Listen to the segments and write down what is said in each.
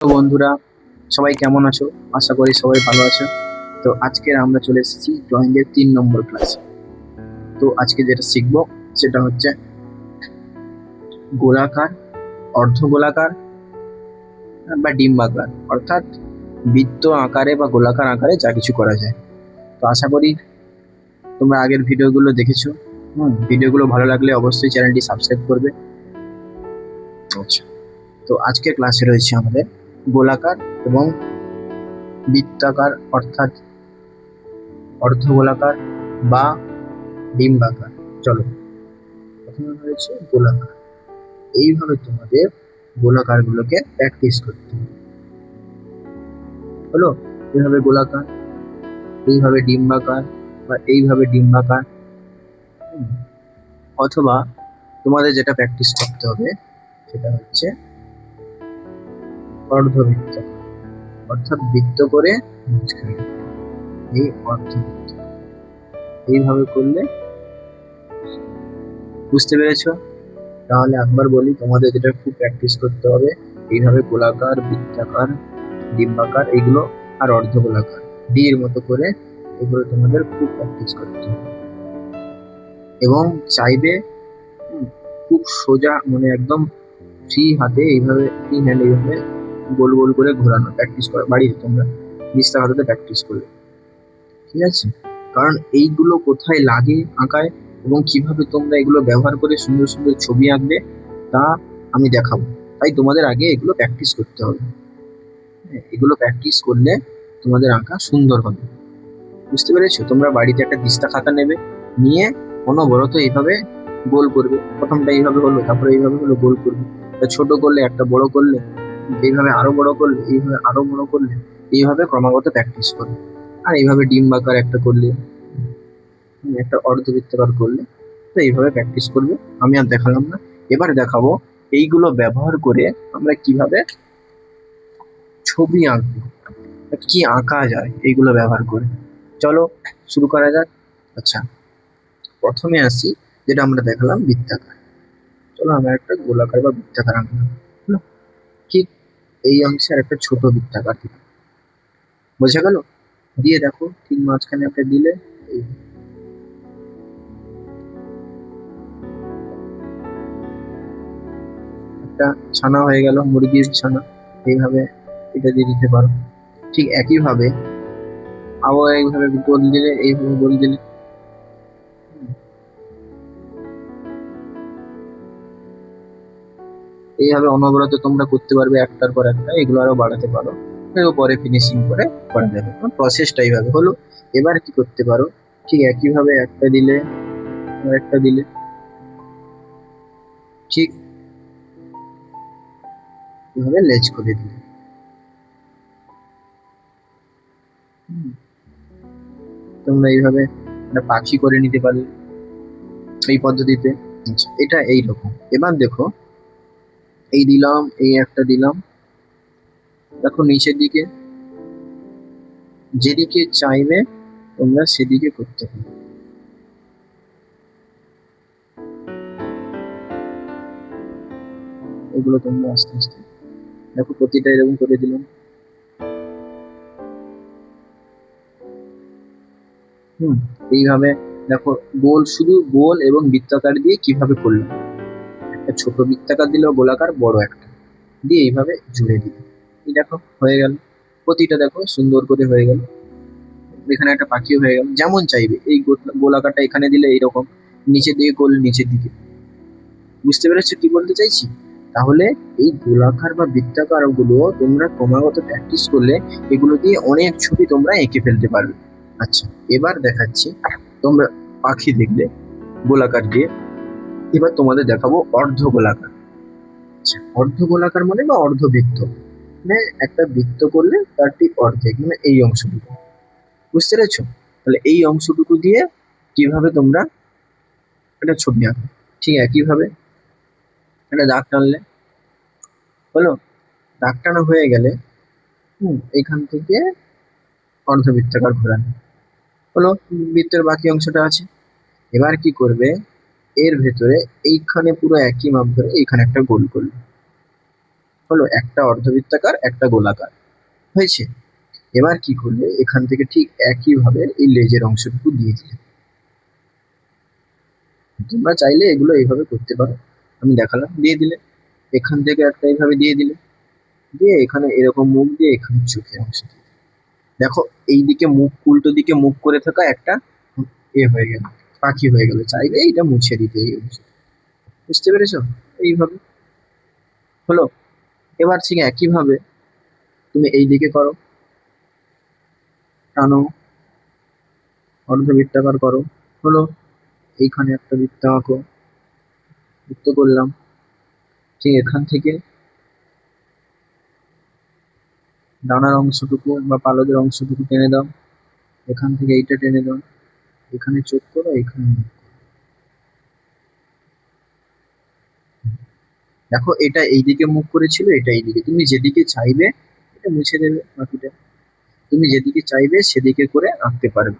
তো বন্ধুরা, সবাই কেমন আছো? আশা করি সবাই ভালো আছো। তো আজকে আমরা চলে এসেছি ড্রয়িং এর 3 নম্বর ক্লাসে। তো আজকে যেটা শিখবো সেটা হচ্ছে গোলাকার, অর্ধ গোলাকার বা ডিম্বাকার, অর্থাৎ বৃত্ত আকারে বা গোলাকার আকারে যা কিছু করা যায়। তো আশা করি তোমরা আগের ভিডিওগুলো দেখেছো। ভিডিওগুলো ভালো লাগলে অবশ্যই চ্যানেলটি সাবস্ক্রাইব করবে। আচ্ছা, তো আজকের ক্লাসে রয়েছে আমাদের গোলাকার এবং বৃত্তাকার, অর্থাৎ অর্ধ গোলাকার বা ডিম্বাকার। চলো, প্রথমে হয়েছে গোলাকার। এইভাবে তোমাদের গোলাকার গুলোকে প্র্যাকটিস করতে হবে। হলো, এইভাবে গোলাকার, এইভাবে ডিম্বাকার বা এইভাবে ডিম্বাকার। হুম, অথবা তোমাদের যেটা প্র্যাকটিস করতে হবে সেটা হচ্ছে অর্ধবৃত্ত, অর্থাৎ বৃত্ত করে মাঝখানে এই অর্ধবৃত্ত। এইভাবে করলে, বুঝতে পেরেছো? তাহলে একবার বলি, তোমাদের যেটা খুব প্র্যাকটিস করতে হবে এইভাবে গোলাকার, বৃত্তাকার, ডিম্বাকার এগুলো, আর অর্ধ গোলাকার ডি এর মতো করে এগুলো তোমাদের খুব প্র্যাকটিস করতে হবে। এবং চাইবে খুব সোজা, মানে একদম ফ্রি হাতে এইভাবে, ফ্রি হ্যান্ড এইভাবে গোল গোল করে ঘোরানো প্র্যাকটিস করে বাড়িতে তোমরা নিস্তার হাতে প্র্যাকটিস করবে। ঠিক আছে? কারণ এইগুলো কোথায় লাগে আঁকায় এবং কিভাবে তোমরা এগুলো ব্যবহার করে সুন্দর সুন্দর ছবি আঁকবে তা আমি দেখাবো। তাই তোমাদের আগে এগুলো প্র্যাকটিস করতে হবে। হ্যাঁ, এগুলো প্র্যাকটিস করলে তোমাদের আঁকা সুন্দর হবে। বুঝতে পেরেছো? তোমরা বাড়িতে একটা দিস্তা খাতা নেবে, নিয়ে অনবরত এইভাবে গোল করবে। প্রথমটা এইভাবে হলো, তারপরে এইভাবে হলো, গোল করবে। তা ছোট করলে, একটা বড় করলে, এইভাবে আরো বড় করলে, এইভাবে আরো বড় করলে, এইভাবে ক্রমাগত প্র্যাকটিস করবে। আর এইভাবে ডিম্বাকার একটা করলে, একটা অর্ধবৃত্তাকার করলে, তো এইভাবে প্র্যাকটিস করবে। আমি আর দেখালাম না, এবার দেখাবো এইগুলো ব্যবহার করে আমরা কিভাবে ছবি আঁকবো, কি আঁকা যায় এইগুলো ব্যবহার করে। চলো শুরু করা যাক। আচ্ছা, প্রথমে আসি যেটা আমরা দেখালাম বৃত্তাকার। চলো আমরা একটা গোলাকার বা বৃত্তাকার আঁকলাম। হলো? ঠিক এই অংশের একটা ছোট বৃত্তাকার দিলাম, বোঝা গেল? দিয়ে দেখো ঠিক মাঝখানে একটা দিলে, এই একটা ছানা হয়ে গেল, মুরগির ছানা। এইভাবে এটা দিয়ে দিতে পারো। ঠিক একইভাবে আবার এইভাবে গোল দিলে, এইভাবে গোল দিলে। এইভাবে অনবরত তোমরা করতে পারবে, একটার পর একটা এগুলো আরো বাড়াতে পারো। এর পরে ফিনিশিং করে করা যাবে। প্রসেসটা এইভাবে হলো। এবার কি করতে পারো, ঠিক একইভাবে একটা দিলে, আর একটা দিলে, ঠিক এভাবে লেজ করে দিলে। হুম, তোমরা এইভাবে একটা পাখি করে নিতে পারলে এই পদ্ধতিতে। আচ্ছা, এটা এইরকম। এবার দেখো, এই দিলাম, এই একটা দিলাম, দেখো নিচের দিকে যেদিকে চাইবে তোমরা সেদিকে করতে পারো। এগুলো তোমরা আস্তে আস্তে দেখো, প্রতিটা এরকম করে দিলাম। হুম, এইভাবে দেখো, গোল, শুধু গোল এবং বৃত্তাকার দিয়ে কিভাবে করলাম। একটা ছোট বৃত্তাকার দিল, গোলাকার বড় একটা দিয়ে এইভাবে জুড়ে দিল। এই দেখো হয়ে গেল। প্রতিটা দেখো সুন্দর করে হয়ে গেল। এখানে একটা পাখিও হয়ে গেল। যেমন চাইবে এই গোলাকারটা এখানে দিলে এইরকম, নিচের দিকে করলে নিচের দিকে। বুঝতে পেরেছো কি বলতে চাইছি? তাহলে এই গোলাকার বা বৃত্তাকার গুলো তোমরা ক্রমাগত প্র্যাকটিস করলে এগুলো দিয়ে অনেক ছবি তোমরা এঁকে ফেলতে পারবে। আচ্ছা, এবার দেখাচ্ছি। তোমরা পাখি দেখলে গোলাকার দিয়ে, এবার তোমাদের দেখাবো অর্ধ গোলাকার। আচ্ছা, অর্ধ গোলাকার মানে বা অর্ধবৃত্ত, মানে একটা বৃত্ত করলে তার ঠিক অর্ধেক, মানে এই অংশটুকু। বুঝতে পেরেছো? তাহলে এই অংশটুকু দিয়ে কিভাবে তোমরা একটা ছবি আঁকো, ঠিক একইভাবে একটা দাগ টানলে। হলো? দাগ টানা হয়ে গেলে এখান থেকে অর্ধবৃত্তাকার ঘোরানো হলো। বৃত্তের বাকি অংশটা আছে। এবার কি করবে, এর ভেতরে এইখানে পুরো একই মাপ ধরে এইখানে একটা গোল করবে। হলো একটা অর্ধবৃত্তাকার একটা গোলাকার হয়েছে। এবার কি করলে, এখান থেকে ঠিক একই ভাবে এই লেজের অংশটুকু দিয়ে দিলে। তোমরা চাইলে এগুলো এইভাবে করতে পারো, আমি দেখালাম। দিয়ে দিলে এখান থেকে একটা এইভাবে দিয়ে দিলে, দিয়ে এখানে এরকম মুখ দিয়ে এখানে চোখের অংশ দিয়ে দিলে। দেখো এইদিকে মুখ, উল্টো দিকে মুখ করে থাকা একটা হয়ে গেল, পাখি হয়ে গেল। চাইলে এটা মুছে দিতে এই অংশ। বুঝতে পেরেছো? এইভাবে হলো। এবার ঠিক একই ভাবে তুমি এই দিকে করো, টানো, অর্ধবৃত্তাকার করো। হলো, এইখানে একটা বৃত্ত আঁকো, বৃত্ত করলাম। ঠিক এখান থেকে ডানার অংশটুকু বা পালকের অংশটুকু টেনে দাও, এখান থেকে এইটা টেনে দাও, এখানে চোখ করো, এখানে মুখ করো। দেখো এটা এইদিকে মুখ করেছিল, এটা এইদিকে। তুমি যেদিকে চাইবে এটা মুছে দেবে বাকিটা, তুমি যেদিকে চাইবে সেদিকে করে আঁকতে পারবে।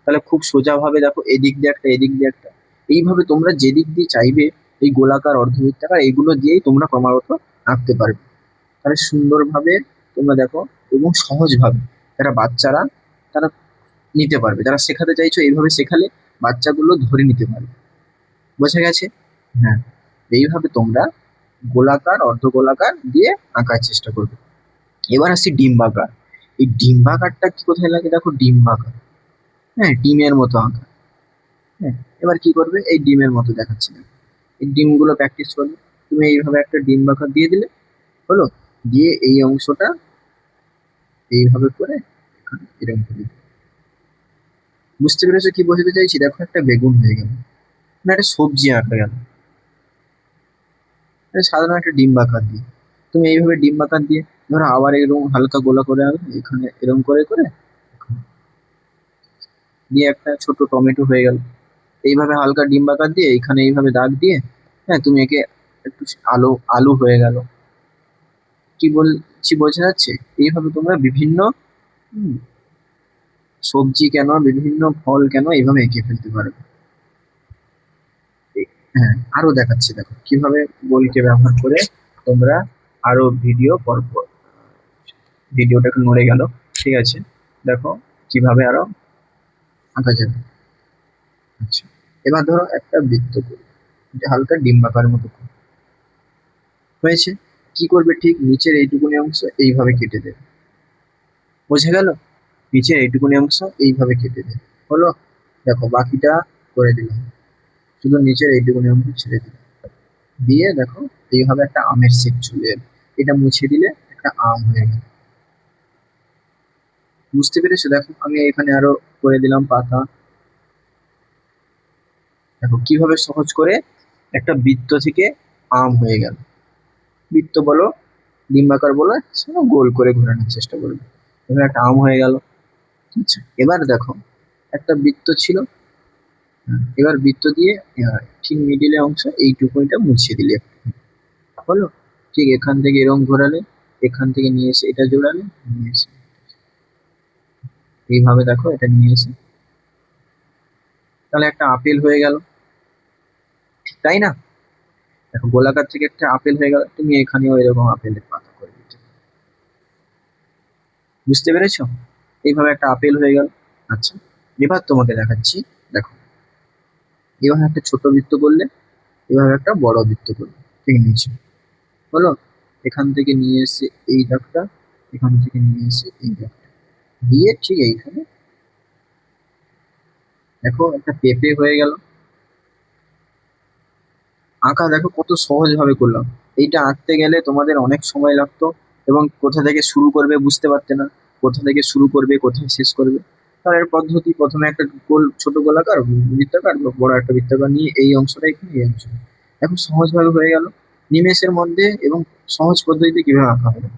তাহলে খুব সোজা ভাবে দেখো, এদিক দিয়ে একটা, এদিক দিয়ে একটা, এইভাবে তোমরা যেদিক দিয়ে চাইবে এই গোলাকার অর্ধবৃত্তাকার এইগুলো দিয়েই তোমরা ক্রমাগত আঁকতে পারবে। তাহলে সুন্দরভাবে তোমরা দেখো, এবং সহজভাবে যারা বাচ্চারা তারা নিতে পারবে, যারা শেখাতে চাইছো এইভাবে শেখালে বাচ্চাগুলো ধরে নিতে পারবে। বোঝা গেছে? হ্যাঁ, এইভাবে তোমরা গোলাকার অর্ধগোলাকার দিয়ে আঁকার চেষ্টা করবে। এবার আসছি ডিম্বাকার। এই ডিম্বাকারটা কি কোথায় লাগে দেখো, ডিম্বাকার, হ্যাঁ ডিমের মতো আঁকা। হ্যাঁ, এবার কি করবে, এই ডিমের মতো দেখাচ্ছি না, এই ডিমগুলো প্র্যাকটিস করবে। তুমি এইভাবে একটা ডিম্বাকার দিয়ে দিলে, হলো, দিয়ে এই অংশটা এইভাবে করে এখানে এরকম করে দিলে। বুঝতে পেরেছো কি বোঝাতে চাইছি? দেখো একটা বেগুন হয়ে গেল, না একটা সবজি আঁকা গেল। সাধারণ একটা ডিম্বাকার দিয়ে তুমি এইভাবে ডিম্বাকার দিয়ে ধরো আবার এরকম হালকা গোলা করে আঁকবে, এখানে এরকম করে করে দিয়ে একটা ছোট টমেটো হয়ে গেল। এইভাবে হালকা ডিম্বাকার দিয়ে এখানে এইভাবে দাগ দিয়ে, হ্যাঁ তুমি একে একটু আলো, আলু হয়ে গেল। কি বলছি বোঝা যাচ্ছে? এইভাবে তোমরা বিভিন্ন হুম, সবজি কেন, বিভিন্ন ফল কেন, এইভাবে এঁকে ফেলতে পারবে। হ্যাঁ, আরো দেখাচ্ছি দেখো কিভাবে বইকে ব্যবহার করে তোমরা আরো ভিডিও পরপর। ভিডিওটা একটু নড়ে গেল, ঠিক আছে। দেখো কিভাবে আরো আঁকা যাবে। আচ্ছা, এবার ধরো একটা বৃত্ত করি, হালকা ডিম্বাকার মতো করি। হয়েছে, কি করবে, ঠিক নিচের এইটুকুনি অংশ এইভাবে কেটে দেবে। বোঝা গেল? নিচের এইটুকুনি অংশ এইভাবে কেটে দেবে। হলো, দেখো বাকিটা করে দিলাম, শুধু নিচের এইটুকুনি অংশ ছেড়ে দিলাম। দিয়ে দেখো এইভাবে একটা আমের শেপ চলে এলো। এটা মুছে দিলে একটা আম হয়ে গেল। বুঝতে পেরেছো? দেখো আমি এখানে আরো করে দিলাম পাতা। দেখো কিভাবে সহজ করে একটা বৃত্ত থেকে আম হয়ে গেল। বৃত্ত বলো, ডিম্বাকার বলো, সেটা গোল করে ঘোরানোর চেষ্টা করবে। এবার একটা আম হয়ে গেল। আচ্ছা, এবার দেখো একটা বৃত্ত ছিল, এবার বৃত্ত দিয়ে ঠিক মিডিলে অংশ এইটুকুনিটা মুছে দিলে হলো। ঠিক এখান থেকে এরকম ঘোরালে, এখান থেকে নিয়ে এসে এটা জোড়ালে, নিয়ে এসে এইভাবে দেখো এটা নিয়ে এসে, তাহলে একটা আপেল হয়ে গেল, ঠিক তাই না? দেখো গোলাকার থেকে একটা আপেল হয়ে গেল, তুমি এখানেও এরকম আপেলের পাতা করে দিতে পারো। বুঝতে পেরেছো? এইভাবে একটা আপেল হয়ে গেল। আচ্ছা, এবার তোমাকে দেখাচ্ছি। দেখো এবার একটা ছোট বৃত্ত করলে, এভাবে একটা বড় বৃত্ত করলে, ঠিক নিচে হলো। এখান থেকে নিয়ে এসে এই দাগটা, এখান থেকে নিয়ে এসে এই দাগটা দিয়ে ঠিক এইখানে দেখো একটা পেঁপে হয়ে গেল। আঁকা দেখো কত সহজ ভাবে করলাম। এইটা আঁকতে গেলে তোমাদের অনেক সময় লাগতো, এবং কোথা থেকে শুরু করবে বুঝতে পারতে না, কোথা থেকে শুরু করবে কোথায় শেষ করবে। তার এর পদ্ধতি, প্রথমে একটা গোল ছোট গোলাকার বৃত্তাকার বা বড় একটা বৃত্তাকার নিয়ে এই অংশটা এখানে, এই অংশটা এখন সহজভাবে হয়ে গেল নিমেষের মধ্যে। এবং সহজ পদ্ধতিতে কিভাবে আঁকা হবে,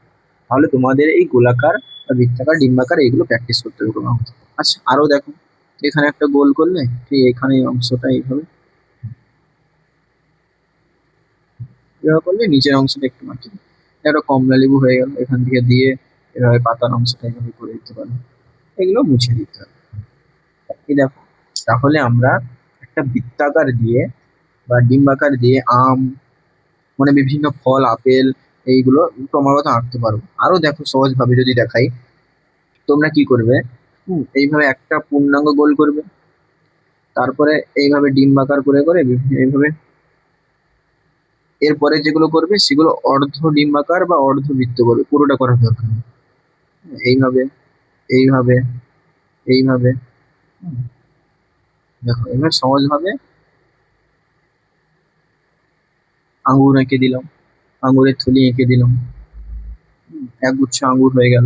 তাহলে তোমাদের এই গোলাকার বা বৃত্তাকার ডিম্বাকার এইগুলো প্র্যাকটিস করতে হবে ক্রমাগত। আচ্ছা আরো দেখো, এখানে একটা গোল করলে ঠিক এখানে এই অংশটা এইভাবে, এভাবে করলে নিচের অংশটা একটু মাটি, একটা কমলা লেবু হয়ে গেল। এখান থেকে দিয়ে এভাবে পাতার অংশটা এভাবে করে দিতে পারো, এগুলো মুছে দিতে হবে। এই দেখো, তাহলে আমরা একটা বৃত্তাকার দিয়ে বা ডিম্বাকার দিয়ে আম, মানে বিভিন্ন ফল, আপেল এইগুলো ক্রমাগত আঁকতে পারবো। আরো দেখো সহজভাবে যদি দেখাই, তোমরা কি করবে, এইভাবে একটা পূর্ণাঙ্গ গোল করবে, তারপরে এইভাবে ডিম্বাকার করে করে এইভাবে এরপরে যেগুলো করবে সেগুলো অর্ধ ডিম্বাকার বা অর্ধবৃত্ত করবে, পুরোটা করার দরকার নেই। এইভাবে, এইভাবে, এইভাবে। হুম, দেখো এবার সহজভাবে আঙ্গুর এঁকে দিলাম, আঙ্গুরের থলি এঁকে দিলাম, একগুচ্ছ আঙ্গুর হয়ে গেল।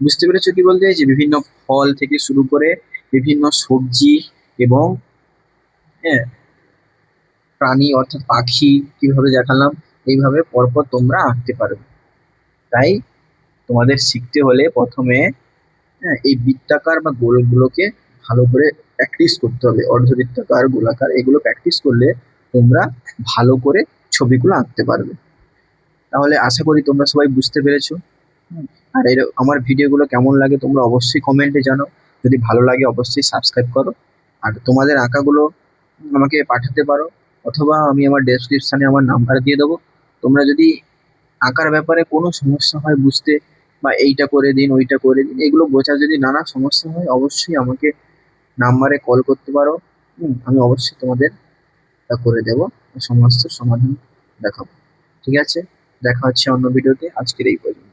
বুঝতে পেরেছো কি বলতে চাইছি? বিভিন্ন ফল থেকে শুরু করে বিভিন্ন সবজি এবং হ্যাঁ প্রাণী অর্থাৎ পাখি কিভাবে দেখালাম, এইভাবে পরপর তোমরা আঁকতে পারবে। তাই তোমাদের শিখতে হলে প্রথমে এই বৃত্তাকার বা গোলগুলোকে ভালো করে প্র্যাকটিস করতে হবে। অর্ধবৃত্তাকার, গোলাকার এগুলো প্র্যাকটিস করলে তোমরা ভালো করে ছবিগুলো আঁকতে পারবে। তাহলে আশা করি তোমরা সবাই বুঝতে পেরেছো। আর আমার ভিডিওগুলো কেমন লাগে তোমরা অবশ্যই কমেন্টে জানো। যদি ভালো লাগে অবশ্যই সাবস্ক্রাইব করো। আর তোমাদের আঁকাগুলো আমাকে পাঠাতে পারো, অথবা আমি আমার ডেসক্রিপশনে আমার নাম্বার দিয়ে দেবো। তোমরা যদি আঁকার ব্যাপারে কোনো সমস্যা হয় বুঝতে, বা এইটা করে দিন ওইটা করে দিন এগুলো বোঝা যদি নানা সমস্যা হয়, অবশ্যই আমাকে নাম্বারে কল করতে পারো। আমি অবশ্যই তোমাদের তা করে দেবো, সমস্ত সমাধান দেখাবো। ঠিক আছে, দেখা হচ্ছে অন্য ভিডিওতে, আজকের এই পর্যন্ত।